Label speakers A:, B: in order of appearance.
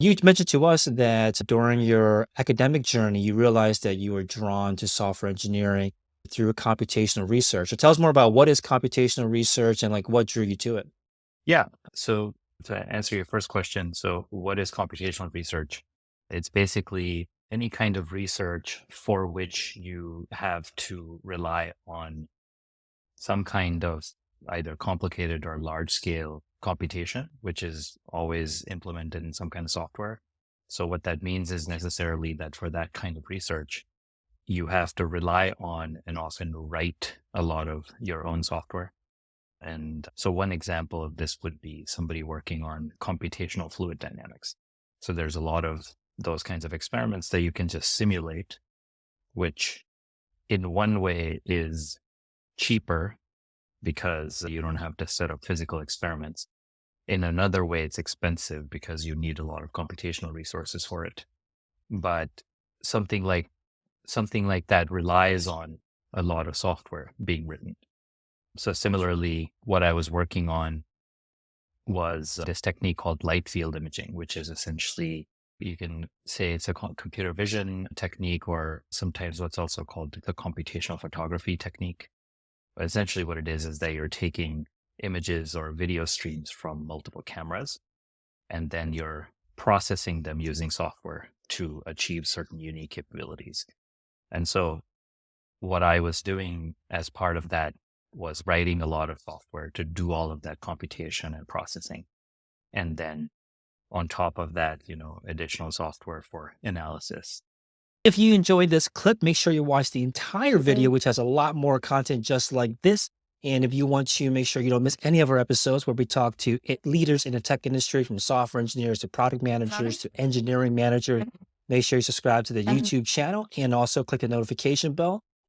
A: You mentioned to us that during your academic journey, you realized that you were drawn to software engineering through computational research. So tell us more about what is computational research and like what drew you to it.
B: Yeah. So to answer your first question, so what is computational research? It's basically any kind of research for which you have to rely on some kind of either complicated or large scale computation, which is always implemented in some kind of software. So what that means is necessarily that for that kind of research, you have to rely on and often write a lot of your own software. And so one example of this would be somebody working on computational fluid dynamics. So there's a lot of those kinds of experiments that you can just simulate, which in one way is cheaper because you don't have to set up physical experiments. In another way, it's expensive because you need a lot of computational resources for it. But something like something like that relies on a lot of software being written. So similarly, what I was working on was this technique called light field imaging, which is essentially, you can say it's a computer vision technique, or sometimes what's also called the computational photography technique. But essentially what it is that you're taking images or video streams from multiple cameras, and then you're processing them using software to achieve certain unique capabilities. And so what I was doing as part of that was writing a lot of software to do all of that computation and processing. And then on top of that, additional software for analysis.
A: If you enjoyed this clip, make sure you watch the entire video, which has a lot more content just like this. And if you want to make sure you don't miss any of our episodes where we talk to leaders in the tech industry, from software engineers to product managers to engineering managers, make sure you subscribe to the YouTube channel and also click the notification bell